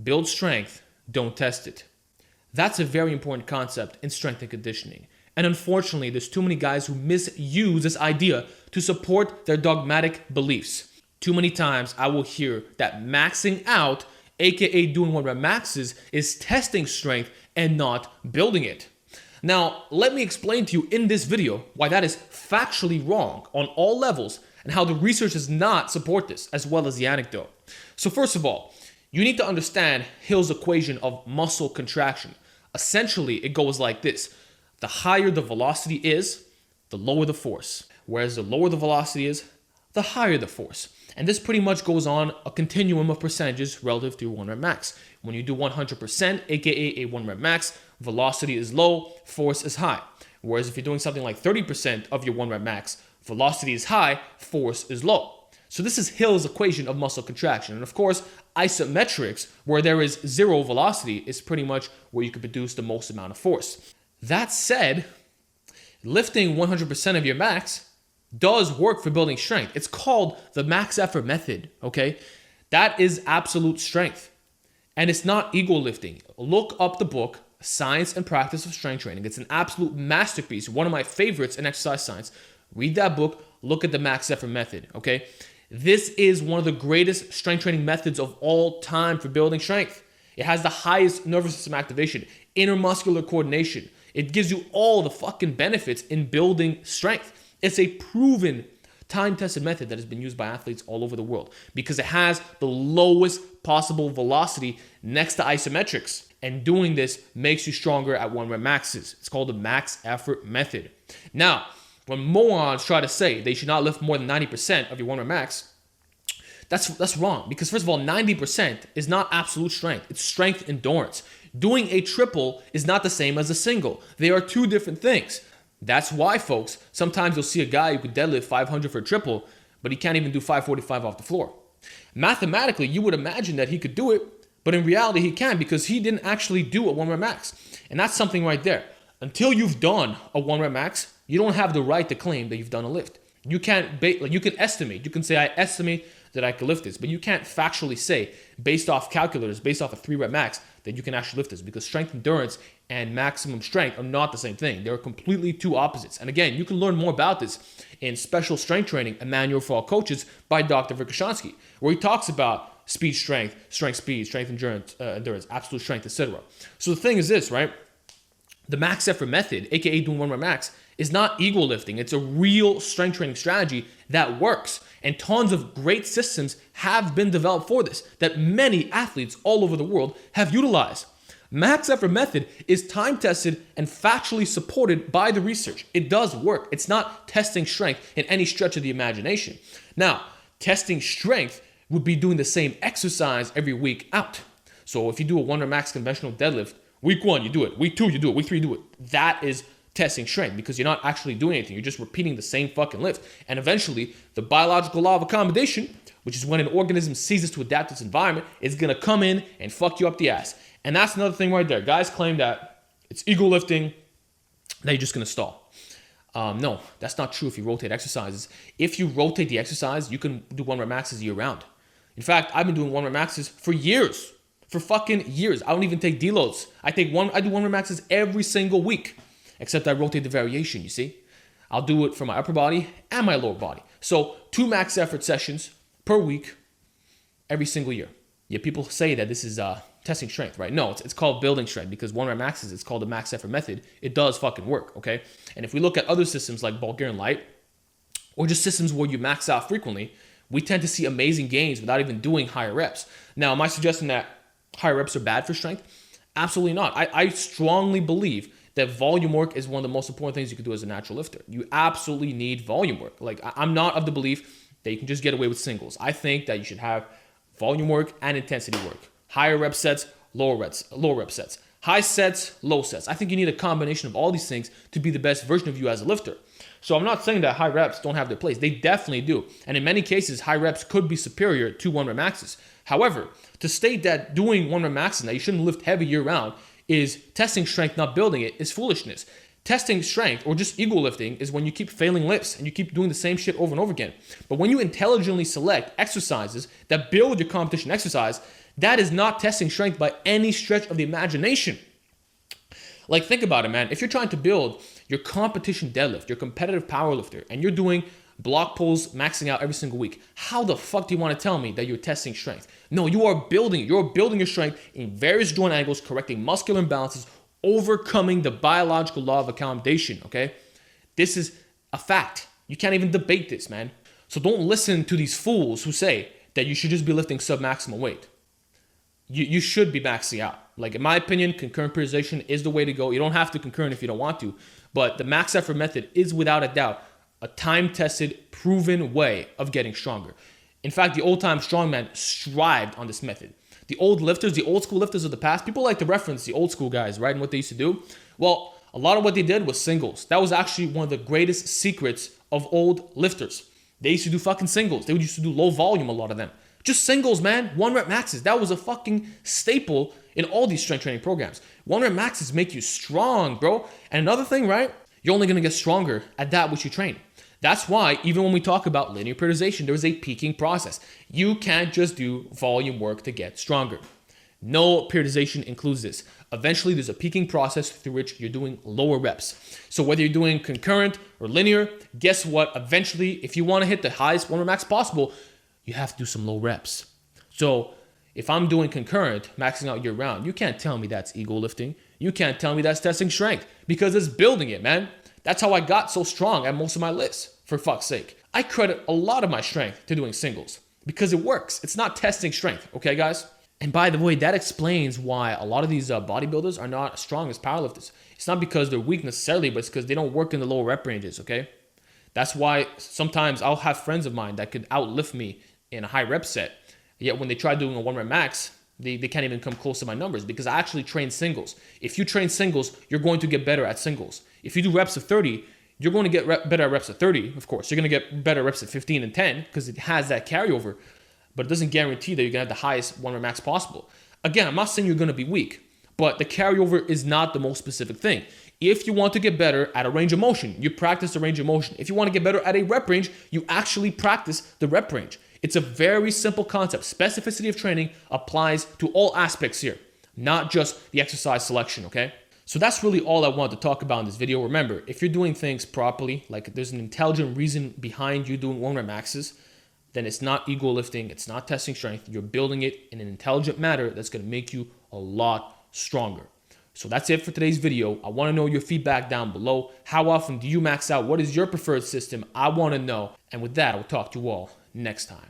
Build strength, don't test it. That's a very important concept in strength and conditioning. And unfortunately, there's too many guys who misuse this idea to support their dogmatic beliefs. Too many times I will hear that maxing out, aka doing 1 rep maxes, is testing strength and not building it. Now, let me explain to you in this video why that is factually wrong on all levels and how the research does not support this, as well as the anecdote. So first of all, you need to understand Hill's equation of muscle contraction. Essentially, it goes like this. The higher the velocity is, the lower the force. Whereas the lower the velocity is, the higher the force. And this pretty much goes on a continuum of percentages relative to your 1 rep max. When you do 100%, aka a 1 rep max, velocity is low, force is high. Whereas if you're doing something like 30% of your 1 rep max, velocity is high, force is low. So this is Hill's equation of muscle contraction. And of course, isometrics, where there is 0 velocity, is pretty much where you can produce the most amount of force. That said, lifting 100% of your max does work for building strength. It's called the max effort method, okay? That is absolute strength. And it's not ego lifting. Look up the book, Science and Practice of Strength Training. It's an absolute masterpiece, one of my favorites in exercise science. Read that book, look at the max effort method, okay? This is one of the greatest strength training methods of all time for building strength. It has the highest nervous system activation, intermuscular coordination. It gives you all the fucking benefits in building strength. It's a proven, time-tested method that has been used by athletes all over the world because it has the lowest possible velocity next to isometrics. And doing this makes you stronger at 1 rep maxes. It's called the max effort method. Now, when morons try to say they should not lift more than 90% of your 1 rep max, that's wrong. Because first of all, 90% is not absolute strength. It's strength endurance. Doing a triple is not the same as a single. They are two different things. That's why, folks, sometimes you'll see a guy who could deadlift 500 for a triple, but he can't even do 545 off the floor. Mathematically, you would imagine that he could do it, but in reality, he can't because he didn't actually do a 1 rep max. And that's something right there. Until you've done a 1 rep max, you don't have the right to claim that you've done a lift. You can't, you can estimate. You can say, I estimate that I could lift this, but you can't factually say, based off calculators, based off a 3 rep max, that you can actually lift this because strength endurance and maximum strength are not the same thing. They're completely two opposites. And again, you can learn more about this in Special Strength Training, a manual for all coaches by Dr. Verkhoshansky, where he talks about speed, strength, speed, strength, endurance, absolute strength, etc. So the thing is this, right? The max effort method, aka doing 1 rep max, is not ego lifting. It's a real strength training strategy that works. And tons of great systems have been developed for this that many athletes all over the world have utilized. Max effort method is time tested and factually supported by the research. It does work. It's not testing strength in any stretch of the imagination. Now, testing strength would be doing the same exercise every week out. So if you do a 1 rep max conventional deadlift, week 1 you do it, week 2 you do it, week 3 you do it. That is testing strength because you're not actually doing anything. You're just repeating the same fucking lift. And eventually, the biological law of accommodation, which is when an organism ceases to adapt to its environment, is going to come in and fuck you up the ass. And that's another thing right there. Guys claim that it's ego lifting, that you're just going to stall. No, that's not true if you rotate exercises. If you rotate the exercise, you can do 1 rep maxes year round. In fact, I've been doing 1 rep maxes for years. For fucking years. I don't even take deloads. I do 1 rep maxes every single week. Except I rotate the variation, you see? I'll do it for my upper body and my lower body. So 2 max effort sessions per week every single year. Yeah, people say that this is testing strength, right? No, it's called building strength because 1 rep maxes, it's called the max effort method. It does fucking work, okay? And if we look at other systems like Bulgarian Light or just systems where you max out frequently, we tend to see amazing gains without even doing higher reps. Now, am I suggesting that higher reps are bad for strength? Absolutely not. I strongly believe that volume work is one of the most important things you can do as a natural lifter. You absolutely need volume work. Like, I'm not of the belief that you can just get away with singles. I think that you should have volume work and intensity work. Higher rep sets, low rep sets. High sets, low sets. I think you need a combination of all these things to be the best version of you as a lifter. So I'm not saying that high reps don't have their place. They definitely do. And in many cases, high reps could be superior to 1 rep maxes. However, to state that doing 1 rep maxes, that you shouldn't lift heavy year round, is testing strength, not building it, is foolishness. Testing strength or just ego lifting is when you keep failing lifts and you keep doing the same shit over and over again. But when you intelligently select exercises that build your competition exercise, That is not testing strength by any stretch of the imagination. Like, think about it, man. If you're trying to build your competition deadlift, your competitive powerlifter, and you're doing block pulls maxing out every single week, how the fuck do you want to tell me that you're testing strength? No, you're building your strength in various joint angles, correcting muscular imbalances, overcoming the biological law of accommodation, okay? This is a fact. You can't even debate this, man. So don't listen to these fools who say that you should just be lifting sub-maximal weight. You should be maxing out. Like, in my opinion, concurrent periodization is the way to go. You don't have to concurrent if you don't want to, but the max effort method is without a doubt a time-tested, proven way of getting stronger. In fact, the old-time strongman strived on this method. The old lifters, the old school lifters of the past, people like to reference the old school guys, right, and what they used to do. Well, a lot of what they did was singles. That was actually one of the greatest secrets of old lifters. They used to do fucking singles. They used to do low volume, a lot of them. Just singles, man. 1 rep maxes. That was a fucking staple in all these strength training programs. 1 rep maxes make you strong, bro. And another thing, right? You're only going to get stronger at that which you train. That's why even when we talk about linear periodization, there is a peaking process. You can't just do volume work to get stronger. No periodization includes this. Eventually, there's a peaking process through which you're doing lower reps. So whether you're doing concurrent or linear, guess what? Eventually, if you want to hit the highest 1 rep max possible, you have to do some low reps. So if I'm doing concurrent, maxing out year round, you can't tell me that's ego lifting. You can't tell me that's testing strength, because it's building it, man. That's how I got so strong at most of my lists, for fuck's sake. I credit a lot of my strength to doing singles because it works. It's not testing strength, okay, guys? And by the way, that explains why a lot of these bodybuilders are not as strong as powerlifters. It's not because they're weak necessarily, but it's because they don't work in the lower rep ranges, okay? That's why sometimes I'll have friends of mine that could outlift me in a high rep set, yet when they try doing a 1 rep max, they can't even come close to my numbers, because I actually train singles. If you train singles, you're going to get better at singles. If you do reps of 30, you're going to get better at reps of 30, of course. You're going to get better reps at 15 and 10 because it has that carryover, but it doesn't guarantee that you're going to have the highest 1 rep max possible. Again, I'm not saying you're going to be weak, but the carryover is not the most specific thing. If you want to get better at a range of motion, you practice the range of motion. If you want to get better at a rep range, you actually practice the rep range. It's a very simple concept. Specificity of training applies to all aspects here, not just the exercise selection, okay? So that's really all I wanted to talk about in this video. Remember, if you're doing things properly, like there's an intelligent reason behind you doing 1 rep maxes, then it's not ego lifting, it's not testing strength. You're building it in an intelligent manner that's going to make you a lot stronger. So that's it for today's video. I want to know your feedback down below. How often do you max out? What is your preferred system? I want to know. And with that, I'll talk to you all next time.